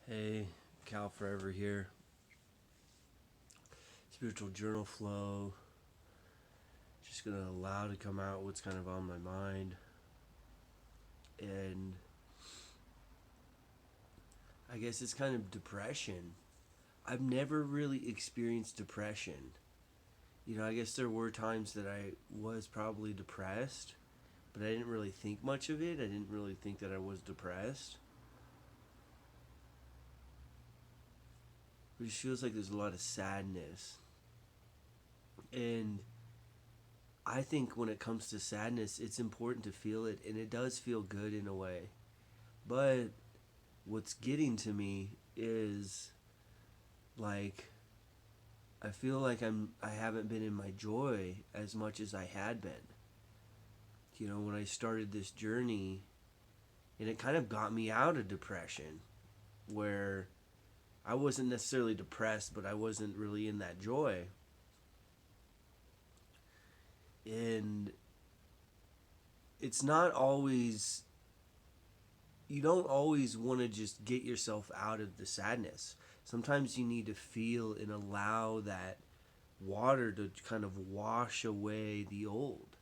Hey, Cal Forever here. Spiritual journal flow. Just gonna allow to come out what's kind of on my mind. And I guess it's kind of depression. I've never really experienced depression. I guess there were times that I was probably depressed, but I didn't really think much of it. I didn't really think that I was depressed. It just feels like there's a lot of sadness. And I think when it comes to sadness, it's important to feel it, and it does feel good in a way. But what's getting to me is like I feel like I haven't been in my joy as much as I had been. When I started this journey, and it kind of got me out of depression, where I wasn't necessarily depressed, but I wasn't really in that joy. And it's not always, you don't always want to just get yourself out of the sadness. Sometimes you need to feel and allow that water to kind of wash away the old.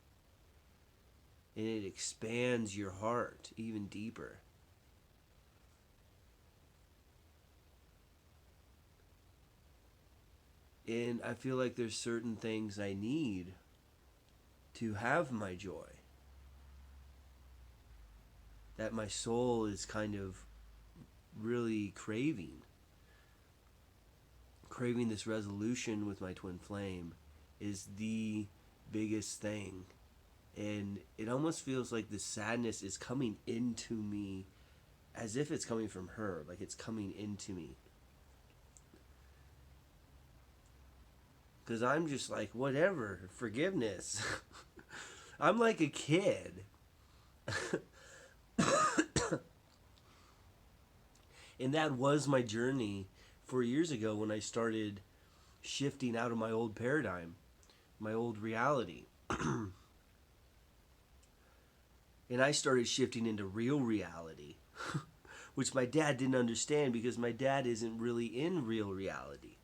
And it expands your heart even deeper. And I feel like there's certain things I need to have my joy, that my soul is kind of really craving this resolution with my twin flame is the biggest thing. And it almost feels like the sadness is coming into me as if it's coming from her, like it's coming into me. Because I'm just like, whatever, forgiveness. I'm like a kid. And that was my journey 4 years ago when I started shifting out of my old paradigm, my old reality. And I started shifting into real reality, which my dad didn't understand because my dad isn't really in real reality.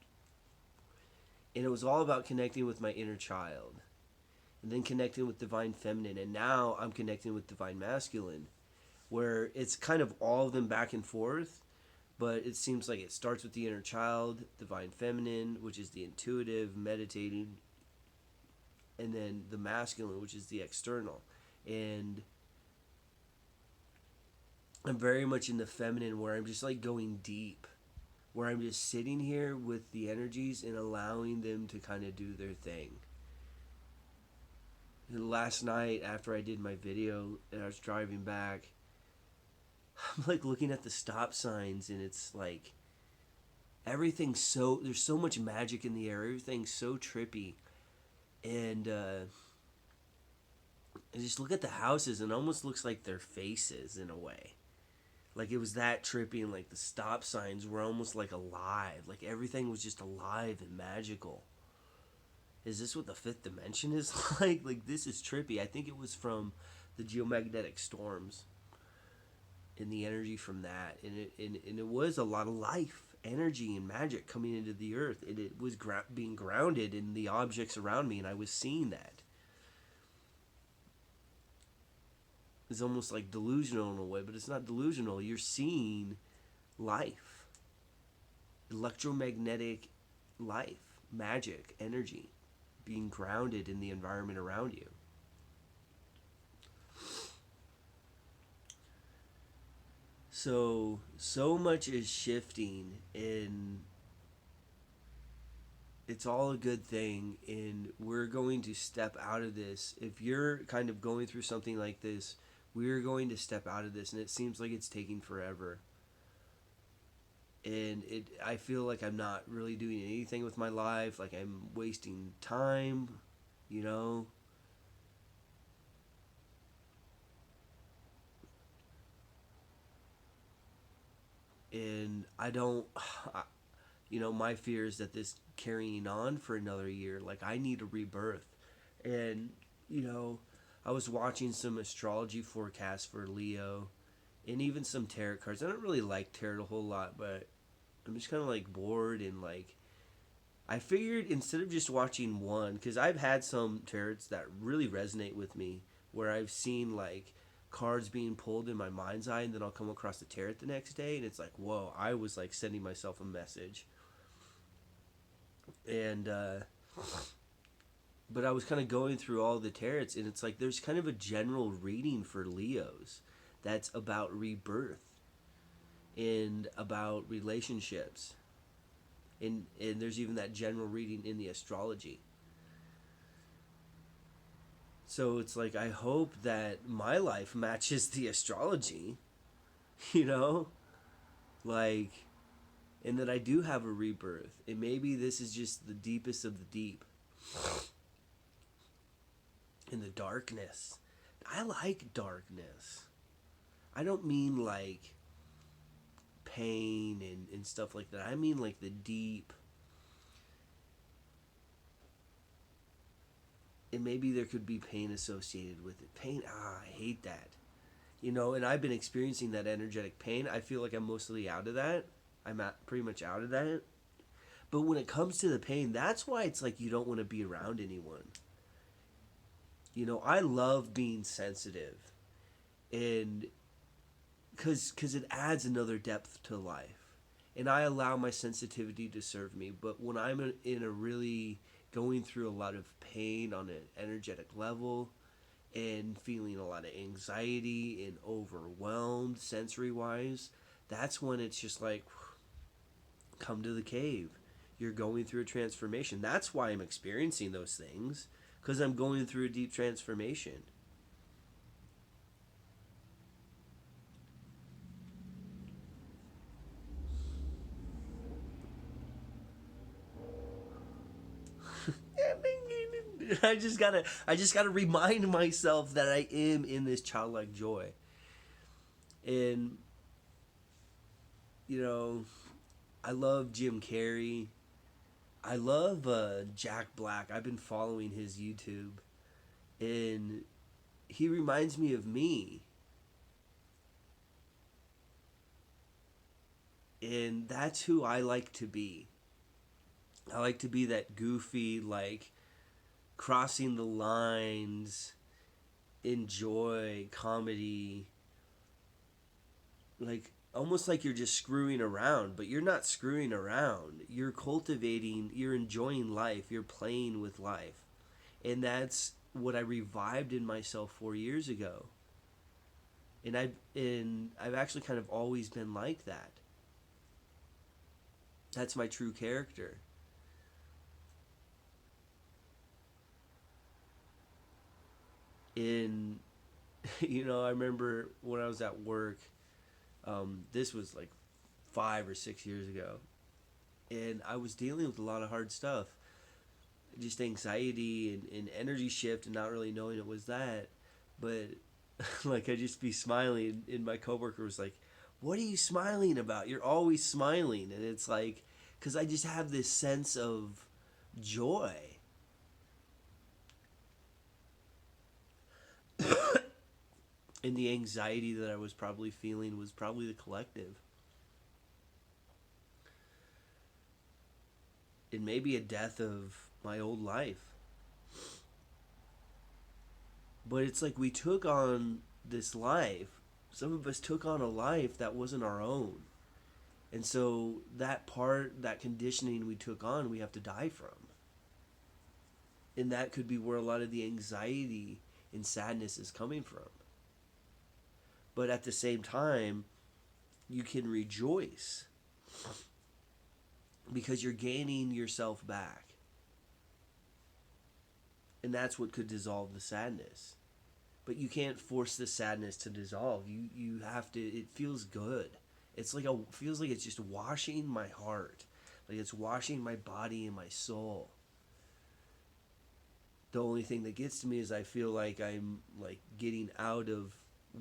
And it was all about connecting with my inner child, and then connecting with divine feminine, and now I'm connecting with divine masculine, where it's kind of all of them back and forth, but it seems like it starts with the inner child, divine feminine, which is the intuitive, meditating, and then the masculine, which is the external. And I'm very much in the feminine, where I'm just like going deep, where I'm just sitting here with the energies and allowing them to kind of do their thing. And last night, after I did my video and I was driving back, I'm like looking at the stop signs, and it's like there's so much magic in the air. Everything's so trippy. And I just look at the houses, and it almost looks like their faces in a way. Like it was that trippy, and like the stop signs were almost like alive. Like everything was just alive and magical. Is this what the fifth dimension is like? Like this is trippy. I think it was from the geomagnetic storms and the energy from that. And it was a lot of life, energy, and magic coming into the earth. And it was being grounded in the objects around me, and I was seeing that. It's almost like delusional in a way, but it's not delusional. You're seeing life, electromagnetic life, magic, energy, being grounded in the environment around you. So much is shifting, and it's all a good thing, and we're going to step out of this. If you're kind of going through something like this, we're going to step out of this, and it seems like it's taking forever. And I feel like I'm not really doing anything with my life, like I'm wasting time, you know. And I don't my fear is that this carrying on for another year, like I need a rebirth. And I was watching some astrology forecasts for Leo, and even some tarot cards. I don't really like tarot a whole lot, but I'm just kind of like bored and like I figured instead of just watching one, because I've had some tarots that really resonate with me, where I've seen like cards being pulled in my mind's eye, and then I'll come across the tarot the next day, and it's like, whoa, I was like sending myself a message. And, but I was kind of going through all the tarots, and it's like there's kind of a general reading for Leos that's about rebirth and about relationships. And there's even that general reading in the astrology. So it's like I hope that my life matches the astrology, you know? Like, and that I do have a rebirth. And maybe this is just the deepest of the deep. In the darkness. I like darkness. I don't mean like pain and stuff like that. I mean like the deep. And maybe there could be pain associated with it. Pain, I hate that. You know, and I've been experiencing that energetic pain. I feel like I'm mostly out of that. Pretty much out of that. But when it comes to the pain, that's why it's like you don't want to be around anyone. You know, I love being sensitive. And because it adds another depth to life. And I allow my sensitivity to serve me. But when I'm in a really going through a lot of pain on an energetic level and feeling a lot of anxiety and overwhelmed sensory wise, that's when it's just like, come to the cave. You're going through a transformation. That's why I'm experiencing those things, because I'm going through a deep transformation. I just gotta remind myself that I am in this childlike joy. And you know, I love Jim Carrey. I love Jack Black. I've been following his YouTube, and he reminds me of me. And that's who I like to be. I like to be that goofy, like crossing the lines, enjoy comedy, like almost like you're just screwing around, but you're not screwing around. You're cultivating, you're enjoying life, you're playing with life. And that's what I revived in myself 4 years ago. And I've actually kind of always been like that. That's my true character. In I remember when I was at work, this was like 5 or 6 years ago, and I was dealing with a lot of hard stuff, just anxiety and energy shift, and not really knowing it was that. But like I'd just be smiling, and my coworker was like, "What are you smiling about? You're always smiling." And it's like, because I just have this sense of joy. And the anxiety that I was probably feeling was probably the collective. And maybe a death of my old life. But it's like we took on this life. Some of us took on a life that wasn't our own. And so that part, that conditioning we took on, we have to die from. And that could be where a lot of the anxiety and sadness is coming from. But at the same time, you can rejoice because you're gaining yourself back. And that's what could dissolve the sadness. But you can't force the sadness to dissolve. You have to. It feels good. It's like feels like it's just washing my heart, like it's washing my body and my soul. The only thing that gets to me is I feel like I'm like getting out of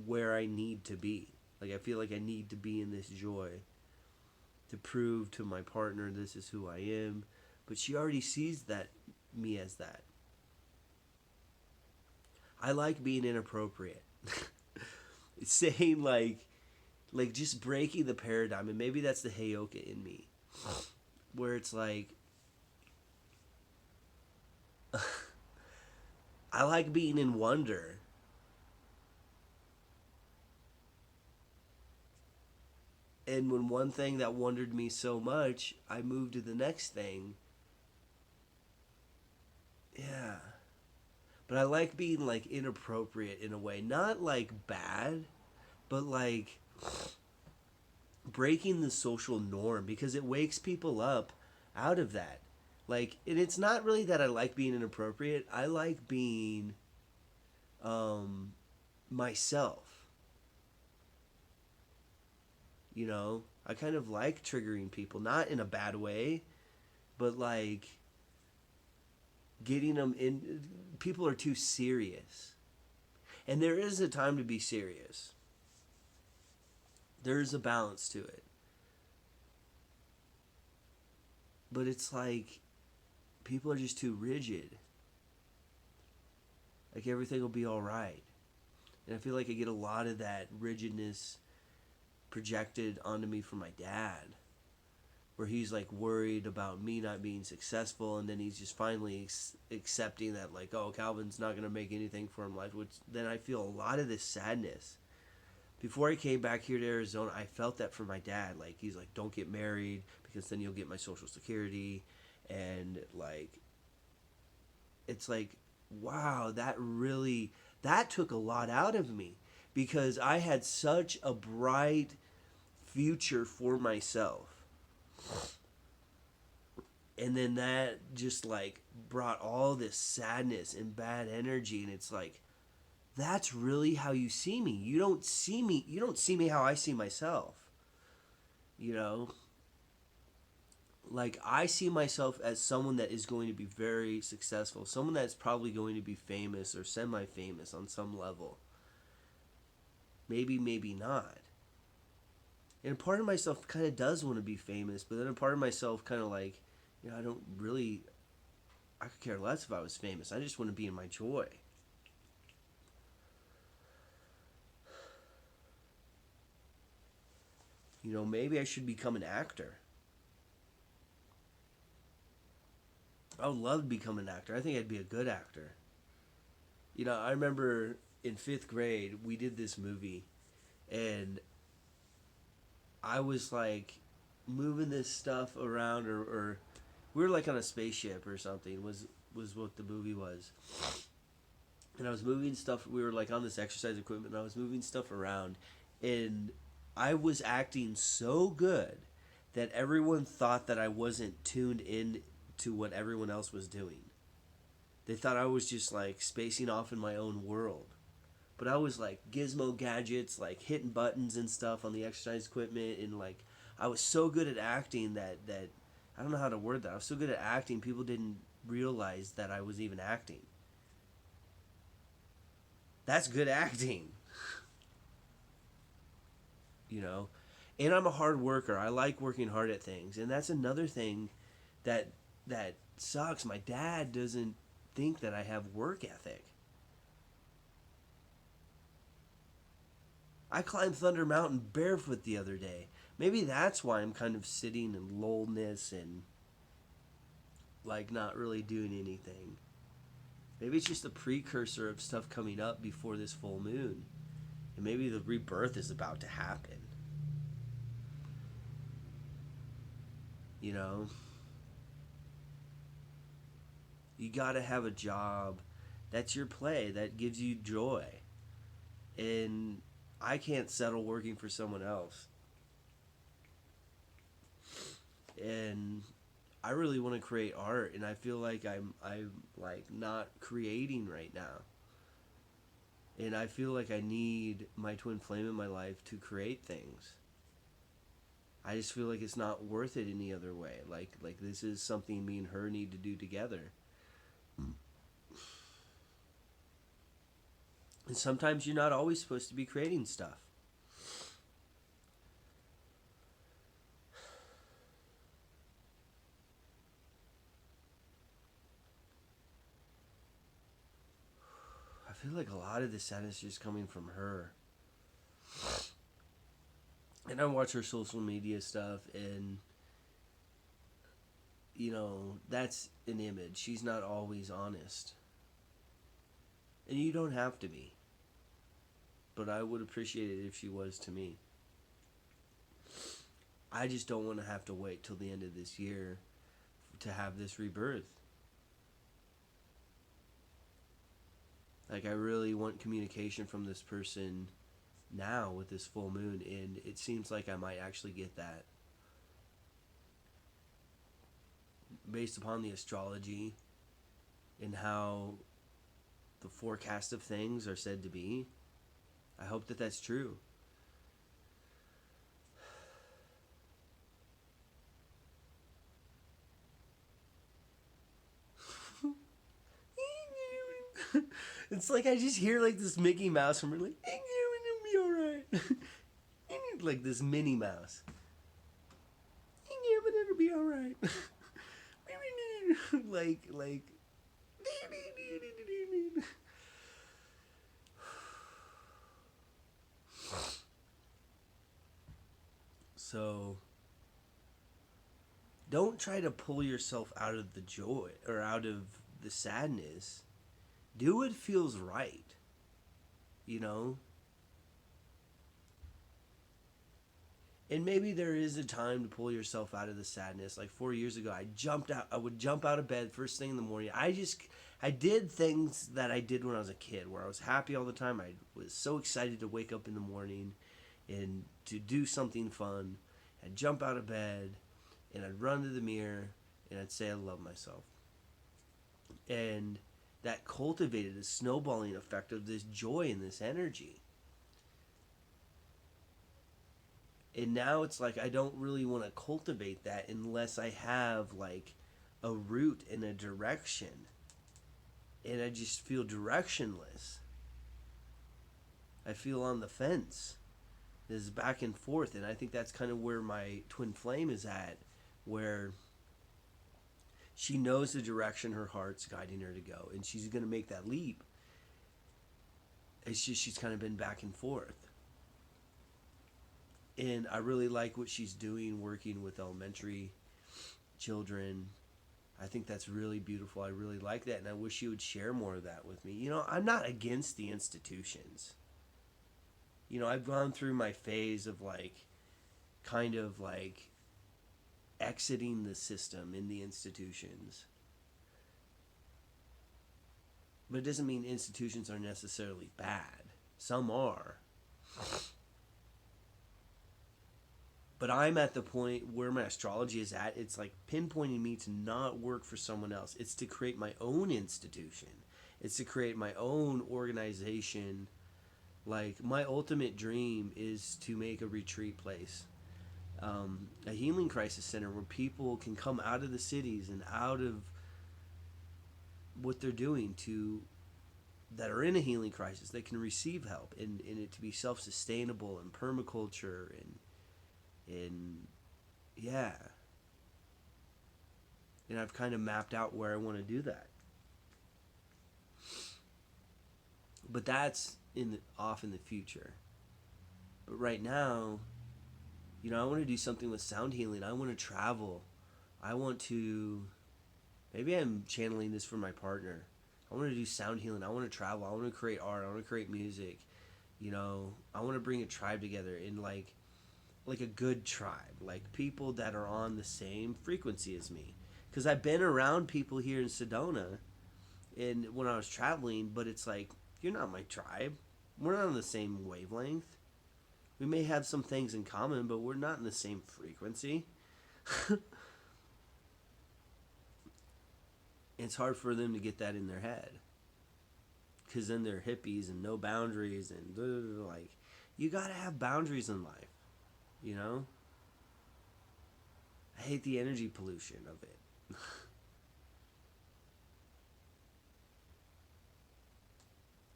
where I need to be. Like I feel like I need to be in this joy to prove to my partner this is who I am. But she already sees that me as that. I like being inappropriate. It's saying like, Like just breaking the paradigm, and maybe that's the Heyoka in me, where it's like I like being in wonder. And when one thing that wondered me so much, I moved to the next thing. Yeah. But I like being like inappropriate in a way. Not like bad, but like breaking the social norm because it wakes people up out of that. Like, and it's not really that I like being inappropriate. I like being um, myself. You know, I kind of like triggering people, not in a bad way, but like getting them in. People are too serious, and there is a time to be serious. There is a balance to it, but it's like people are just too rigid. Like everything will be all right, and I feel like I get a lot of that rigidness projected onto me from my dad, where he's like worried about me not being successful, and then he's just finally accepting that, like, oh, Calvin's not going to make anything for him life, which then I feel a lot of this sadness. Before I came back here to Arizona, I felt that from my dad. Like, he's like, don't get married because then you'll get my Social Security. And like, it's like, wow, that took a lot out of me because I had such a bright future for myself. And then that just like brought all this sadness and bad energy, and it's like, that's really how you see me. You don't see me how I see myself. You know? Like, I see myself as someone that is going to be very successful, someone that's probably going to be famous or semi-famous on some level. Maybe, maybe not. And part of myself kind of does want to be famous, but then a part of myself kind of like, I don't really, I could care less if I was famous. I just want to be in my joy. Maybe I should become an actor. I would love to become an actor. I think I'd be a good actor. I remember in fifth grade, we did this movie, and I was like moving this stuff around, or we were like on a spaceship or something, was what the movie was. And I was moving stuff, we were like on this exercise equipment, and I was moving stuff around, and I was acting so good that everyone thought that I wasn't tuned in to what everyone else was doing. They thought I was just like spacing off in my own world. But I was like gizmo gadgets, like hitting buttons and stuff on the exercise equipment, and like I was so good at acting that I don't know how to word that. I was so good at acting, people didn't realize that I was even acting. That's good acting. you know. And I'm a hard worker. I like working hard at things, and that's another thing that sucks. My dad doesn't think that I have work ethic. I climbed Thunder Mountain barefoot the other day. Maybe that's why I'm kind of sitting in lullness and like not really doing anything. Maybe it's just a precursor of stuff coming up before this full moon. And maybe the rebirth is about to happen. You know? You gotta have a job. That's your play. That gives you joy. And I can't settle working for someone else. And I really want to create art, and I feel like I'm like not creating right now. And I feel like I need my twin flame in my life to create things. I just feel like it's not worth it any other way. Like this is something me and her need to do together. And sometimes you're not always supposed to be creating stuff. I feel like a lot of the sadness is just coming from her. And I watch her social media stuff, and that's an image. She's not always honest, and you don't have to be. But I would appreciate it if she was to me. I just don't want to have to wait till the end of this year to have this rebirth. Like, I really want communication from this person now with this full moon, and it seems like I might actually get that. Based upon the astrology and how the forecast of things are said to be, I hope that that's true. It's like I just hear like this Mickey Mouse from her, like, it'll be alright. Like this Minnie Mouse. Yeah, but it'll be alright. like. So, don't try to pull yourself out of the joy or out of the sadness. Do what feels right. You know? And maybe there is a time to pull yourself out of the sadness. Like 4 years ago, I would jump out of bed first thing in the morning. I did things that I did when I was a kid, where I was happy all the time. I was so excited to wake up in the morning and to do something fun. I'd jump out of bed and I'd run to the mirror and I'd say I love myself. And that cultivated a snowballing effect of this joy and this energy. And now it's like I don't really want to cultivate that unless I have like a route and a direction. And I just feel directionless. I feel on the fence. This is back and forth, and I think that's kind of where my twin flame is at, where she knows the direction her heart's guiding her to go, and she's going to make that leap. It's just she's kind of been back and forth. And I really like what she's doing, working with elementary children. I think that's really beautiful. I really like that, and I wish she would share more of that with me. I'm not against the institutions. I've gone through my phase of kind of exiting the system in the institutions. But it doesn't mean institutions are necessarily bad. Some are. But I'm at the point where my astrology is at. It's like pinpointing me to not work for someone else. It's to create my own institution. It's to create my own organization. Like, my ultimate dream is to make a retreat place. A healing crisis center where people can come out of the cities and out of what they're doing that are in a healing crisis. They can receive help and it to be self-sustainable and permaculture and yeah. And I've kind of mapped out where I want to do that. But that's off in the future. But right now, I want to do something with sound healing. I want to travel. I want to... Maybe I'm channeling this for my partner. I want to do sound healing. I want to travel. I want to create art. I want to create music. I want to bring a tribe together in like a good tribe. Like people that are on the same frequency as me. Because I've been around people here in Sedona and when I was traveling, but it's like, you're not my tribe. We're not on the same wavelength. We may have some things in common, but we're not in the same frequency. It's hard for them to get that in their head. Because then they're hippies and no boundaries and you gotta have boundaries in life. I hate the energy pollution of it.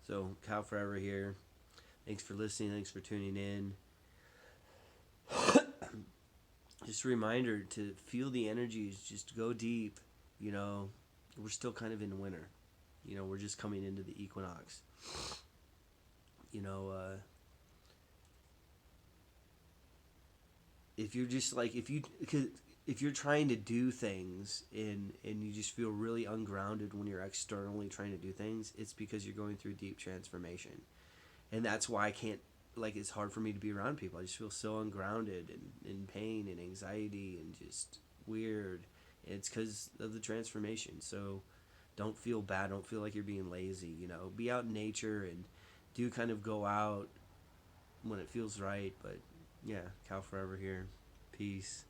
So, Cow Forever here. Thanks for listening. Thanks for tuning in. Just a reminder to feel the energies. Just go deep. We're still kind of in winter. We're just coming into the equinox. if you're just like if you're trying to do things and you just feel really ungrounded when you're externally trying to do things, it's because you're going through deep transformation. And that's why I can't, like, it's hard for me to be around people. I just feel so ungrounded and in pain and anxiety and just weird. And it's because of the transformation. So don't feel bad. Don't feel like you're being lazy. Be out in nature and do kind of go out when it feels right. But yeah, Cal forever here. Peace.